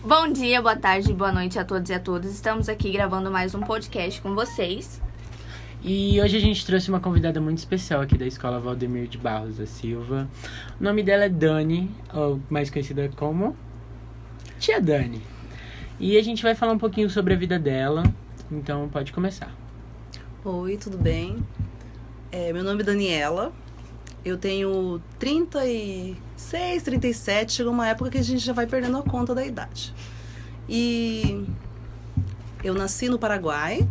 Bom dia, boa tarde, boa noite a todos e a todas. Estamos aqui gravando mais um podcast com vocês. E hoje a gente trouxe uma convidada muito especial aqui da Escola Valdemir de Barros da Silva. O nome dela é Dani, ou mais conhecida como Tia Dani. E a gente vai falar um pouquinho sobre a vida dela, então pode começar. Oi, tudo bem? Meu nome é Daniela, eu tenho 36, 37, chegou uma época que a gente já vai perdendo a conta da idade. E eu nasci no Paraguai,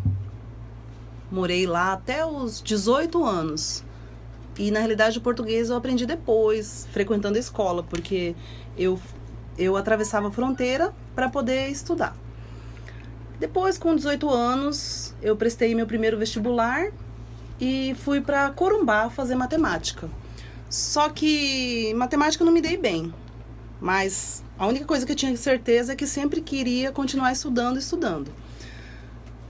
morei lá até os 18 anos. E na realidade o português eu aprendi depois, frequentando a escola, porque eu atravessava a fronteira para poder estudar. Depois, com 18 anos, eu prestei meu primeiro vestibular e fui para Corumbá fazer matemática. Só que matemática eu não me dei bem, mas a única coisa que eu tinha certeza é que sempre queria continuar estudando.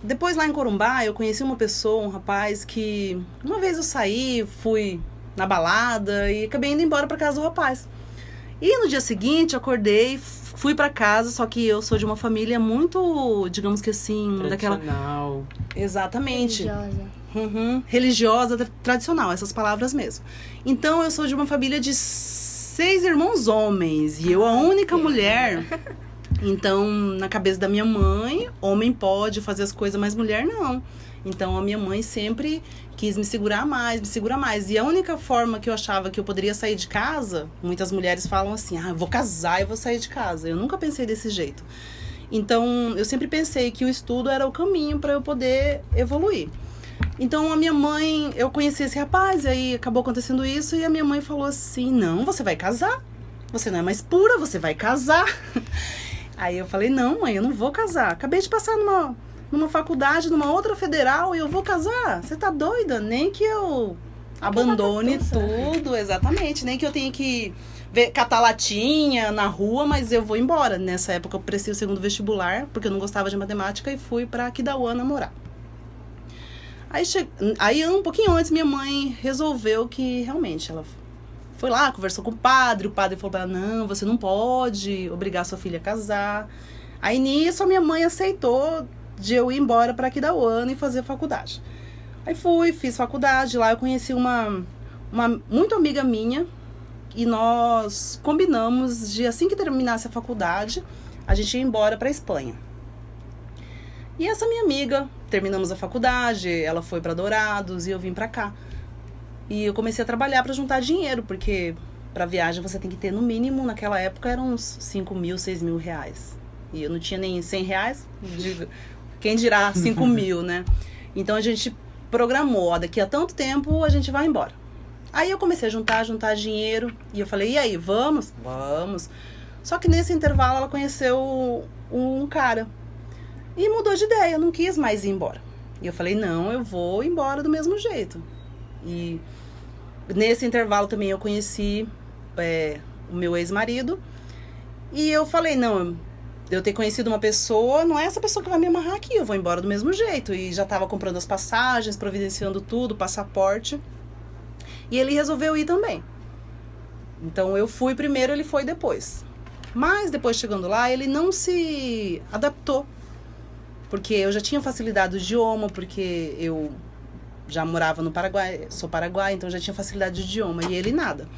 Depois, lá em Corumbá, eu conheci uma pessoa, um rapaz, que uma vez eu saí, fui na balada e acabei indo embora para casa do rapaz. E no dia seguinte, eu acordei, fui para casa, só que eu sou de uma família muito, digamos que assim, Tradicional. Exatamente. Religiosa. Religiosa, tradicional, essas palavras mesmo. Então, eu sou de uma família de 6 irmãos homens e eu a única mulher. Então, na cabeça da minha mãe, homem pode fazer as coisas, mas mulher não. Então, a minha mãe sempre quis me segurar mais. E a única forma que eu achava que eu poderia sair de casa, muitas mulheres falam assim, eu vou casar e vou sair de casa. Eu nunca pensei desse jeito. Então, eu sempre pensei que o estudo era o caminho para eu poder evoluir. Então, a minha mãe, eu conheci esse rapaz, e aí acabou acontecendo isso, e a minha mãe falou assim, não, você vai casar. Você não é mais pura, você vai casar. Aí eu falei, não, mãe, eu não vou casar. Acabei de passar numa faculdade, numa outra federal, e eu vou casar? Você tá doida? Nem que eu abandone tudo, exatamente. Nem que eu tenha que catar latinha na rua, mas eu vou embora. Nessa época eu prestei o segundo vestibular, porque eu não gostava de matemática, e fui pra Aquidauana morar. Aí um pouquinho antes, minha mãe resolveu que realmente ela foi lá, conversou com o padre falou pra ela, não, você não pode obrigar sua filha a casar. Aí nisso a minha mãe aceitou de eu ir embora para Aquidauana e fazer faculdade. Aí fiz faculdade, lá eu conheci uma muito amiga minha e nós combinamos de assim que terminasse a faculdade, a gente ia embora para Espanha. E essa minha amiga, terminamos a faculdade, ela foi para Dourados e eu vim para cá. E eu comecei a trabalhar para juntar dinheiro, porque para viagem você tem que ter no mínimo, naquela época eram uns 5 mil, 6 mil reais. E eu não tinha nem 100 reais, quem dirá 5 mil, né? Então a gente programou, daqui a tanto tempo a gente vai embora. Aí eu comecei a juntar dinheiro, e eu falei, e aí, vamos? Vamos. Só que nesse intervalo ela conheceu um cara, e mudou de ideia, não quis mais ir embora. E eu falei, não, eu vou embora do mesmo jeito. E nesse intervalo também eu conheci o meu ex-marido. E eu falei, não, eu ter conhecido uma pessoa, não é essa pessoa que vai me amarrar aqui, eu vou embora do mesmo jeito. E já estava comprando as passagens, providenciando tudo, passaporte. E ele resolveu ir também. Então eu fui primeiro, ele foi depois. Mas depois, chegando lá, ele não se adaptou. Porque eu já tinha facilidade do idioma, porque eu já morava no Paraguai, sou paraguaia, então já tinha facilidade de idioma, e ele nada.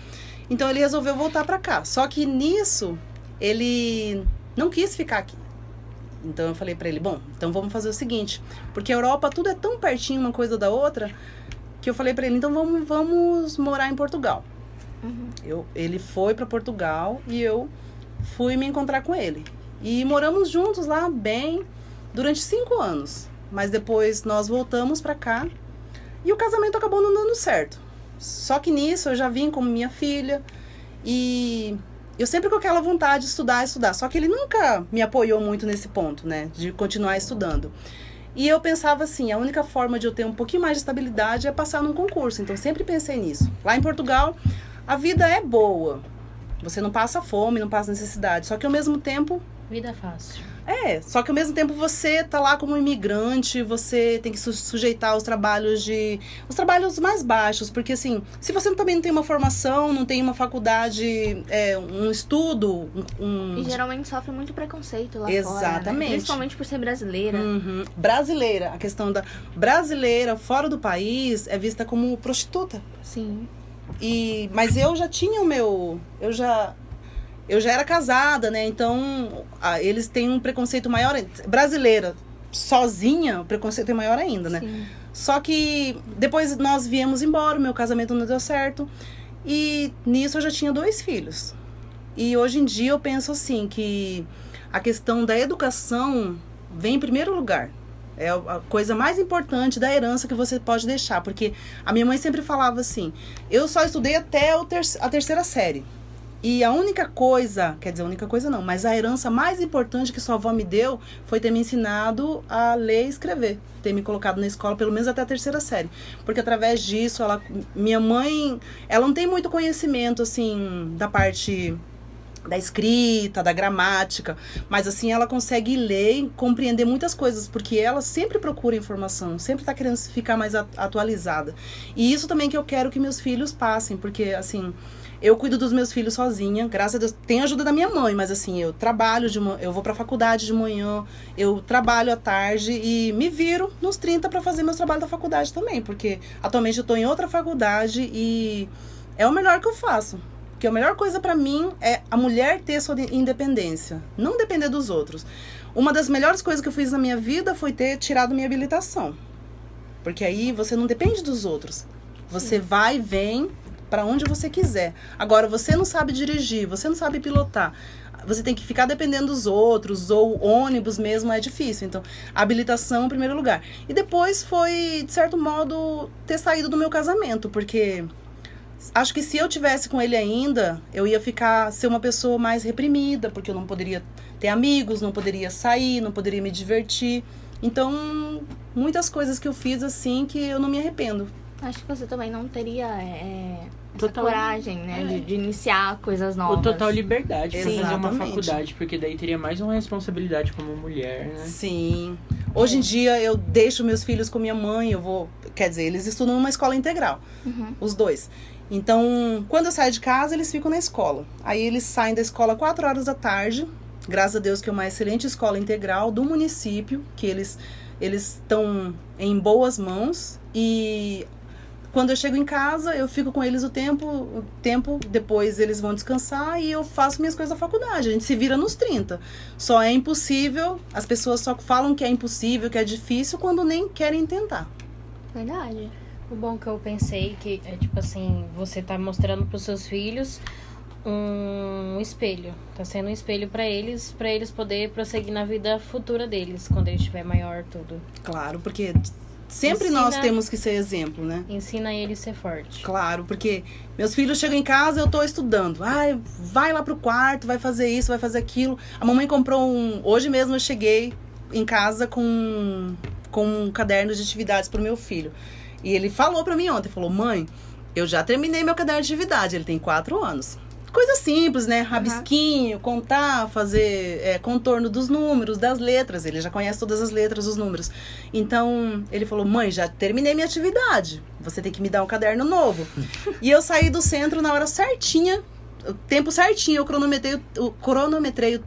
Então ele resolveu voltar para cá. Só que nisso, ele não quis ficar aqui. Então eu falei para ele, bom, então vamos fazer o seguinte, porque a Europa tudo é tão pertinho uma coisa da outra, que eu falei para ele, então vamos morar em Portugal. Ele foi para Portugal e eu fui me encontrar com ele. E moramos juntos lá bem durante 5 anos. Mas depois nós voltamos para cá e o casamento acabou não dando certo. Só que nisso eu já vim como minha filha e eu sempre com aquela vontade de estudar. Só que ele nunca me apoiou muito nesse ponto, né? De continuar estudando. E eu pensava assim, a única forma de eu ter um pouquinho mais de estabilidade é passar num concurso. Então sempre pensei nisso. Lá em Portugal, a vida é boa. Você não passa fome, não passa necessidade. Só que ao mesmo tempo... Vida fácil. Só que ao mesmo tempo você tá lá como imigrante, você tem que sujeitar os trabalhos mais baixos, porque assim, se você também não tem uma formação, não tem uma faculdade, um estudo, E geralmente sofre muito preconceito lá Exatamente. fora, né? Principalmente por ser brasileira. Brasileira, a questão da brasileira fora do país é vista como prostituta. Sim. Mas eu já tinha eu já era casada, né? Então, eles têm um preconceito maior. Brasileira, sozinha, o preconceito é maior ainda, né? Sim. Só que depois nós viemos embora, meu casamento não deu certo. E nisso eu já tinha 2 filhos. E hoje em dia eu penso assim, que a questão da educação vem em primeiro lugar. É a coisa mais importante da herança que você pode deixar. Porque a minha mãe sempre falava assim, eu só estudei até a 3ª série. E a única coisa, quer dizer, a única coisa não, mas a herança mais importante que sua avó me deu foi ter me ensinado a ler e escrever. Ter me colocado na escola pelo menos até a 3ª série. Porque através disso, minha mãe, ela não tem muito conhecimento, assim, da parte da escrita, da gramática, mas assim, ela consegue ler e compreender muitas coisas, porque ela sempre procura informação, sempre está querendo ficar mais atualizada. E isso também que eu quero que meus filhos passem, porque assim... Eu cuido dos meus filhos sozinha, graças a Deus. Tem a ajuda da minha mãe, mas assim, eu trabalho eu vou pra faculdade de manhã, eu trabalho à tarde e me viro nos 30 para fazer meus trabalhos da faculdade também, porque atualmente eu tô em outra faculdade e é o melhor que eu faço. Porque a melhor coisa pra mim é a mulher ter sua independência, não depender dos outros. Uma das melhores coisas que eu fiz na minha vida foi ter tirado minha habilitação. Porque aí você não depende dos outros. Você vai e vem para onde você quiser. Agora, você não sabe dirigir, você não sabe pilotar, você tem que ficar dependendo dos outros, ou ônibus mesmo, é difícil. Então, a habilitação em primeiro lugar. E depois foi, de certo modo, ter saído do meu casamento, porque acho que se eu tivesse com ele ainda, eu ia ser uma pessoa mais reprimida, porque eu não poderia ter amigos, não poderia sair, não poderia me divertir. Então, muitas coisas que eu fiz assim que eu não me arrependo. Acho que você também não teria essa coragem, né? De iniciar coisas novas. O total liberdade pra fazer uma Exatamente. faculdade, porque daí teria mais uma responsabilidade como mulher, né? Sim. Hoje em dia eu deixo meus filhos com minha mãe, quer dizer, eles estudam numa escola integral, os 2. Então, quando eu saio de casa, eles ficam na escola. Aí eles saem da escola 4 horas da tarde, graças a Deus que é uma excelente escola integral do município, que eles estão em boas mãos. E quando eu chego em casa, eu fico com eles o tempo, depois eles vão descansar e eu faço minhas coisas da faculdade. A gente se vira nos 30. Só é impossível, as pessoas só falam que é impossível, que é difícil, quando nem querem tentar. Verdade. O bom que eu pensei que é tipo assim, você tá mostrando pros seus filhos um espelho. Tá sendo um espelho pra eles poderem prosseguir na vida futura deles, quando eles estiver maior, tudo. Claro, porque sempre nós temos que ser exemplo, né? Ensina eles a ser forte. Claro, porque meus filhos chegam em casa, eu tô estudando. Ai, vai lá pro quarto, vai fazer isso, vai fazer aquilo. A mamãe comprou hoje mesmo eu cheguei em casa com um caderno de atividades pro meu filho. E ele falou pra mim ontem, falou, mãe, eu já terminei meu caderno de atividade, ele tem 4 anos. Coisa simples, né? Rabisquinho, contar, fazer contorno dos números, das letras. Ele já conhece todas as letras, os números. Então, ele falou, mãe, já terminei minha atividade. Você tem que me dar um caderno novo. E eu saí do centro na hora certinha, o tempo certinho. Eu cronometrei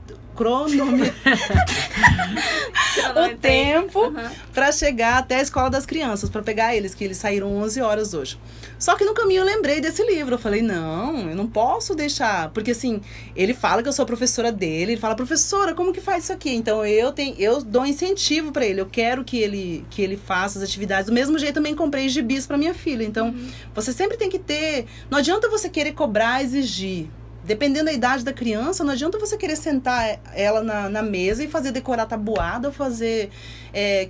o tempo pra chegar até a escola das crianças, pra pegar eles, que eles saíram 11 horas hoje. Só que no caminho eu lembrei desse livro. Eu falei, não, eu não posso deixar. Porque assim, ele fala que eu sou a professora dele. Ele fala, professora, como que faz isso aqui? Então eu dou incentivo pra ele. Eu quero que ele faça as atividades. Do mesmo jeito também comprei gibis pra minha filha. Então, você sempre tem que ter... Não adianta você querer cobrar, exigir. Dependendo da idade da criança, não adianta você querer sentar ela na mesa e fazer decorar tabuada ou fazer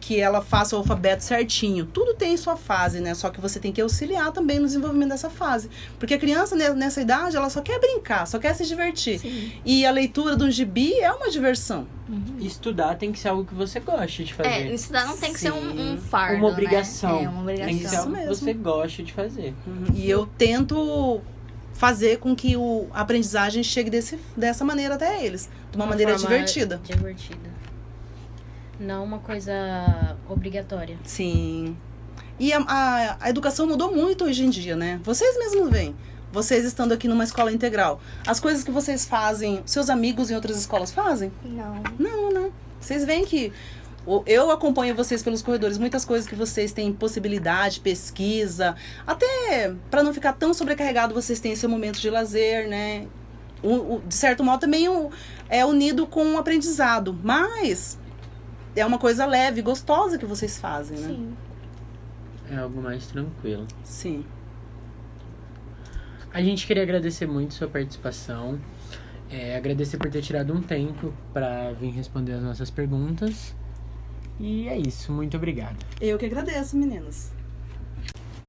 que ela faça o alfabeto certinho. Tudo tem sua fase, né? Só que você tem que auxiliar também no desenvolvimento dessa fase. Porque a criança, nessa idade, ela só quer brincar, só quer se divertir. Sim. E a leitura de um gibi é uma diversão. Estudar tem que ser algo que você goste de fazer. Estudar não tem que ser um fardo, uma obrigação. né? É uma obrigação. Tem que ser algo que mesmo. você goste de fazer. E eu tento fazer com que a aprendizagem chegue dessa maneira até eles. De uma maneira forma divertida. Não uma coisa obrigatória. Sim. E a educação mudou muito hoje em dia, né? Vocês mesmos veem. Vocês estando aqui numa escola integral. As coisas que vocês fazem, seus amigos em outras escolas fazem? Não. Não, né? Vocês veem que eu acompanho vocês pelos corredores, muitas coisas que vocês têm possibilidade, pesquisa, até para não ficar tão sobrecarregado, vocês têm esse momento de lazer, né? De certo modo também é unido com o aprendizado, mas é uma coisa leve, gostosa que vocês fazem, né? Sim. É algo mais tranquilo. Sim. A gente queria agradecer muito sua participação. Agradecer por ter tirado um tempo para vir responder as nossas perguntas. E é isso. Muito obrigado. Eu que agradeço, meninas.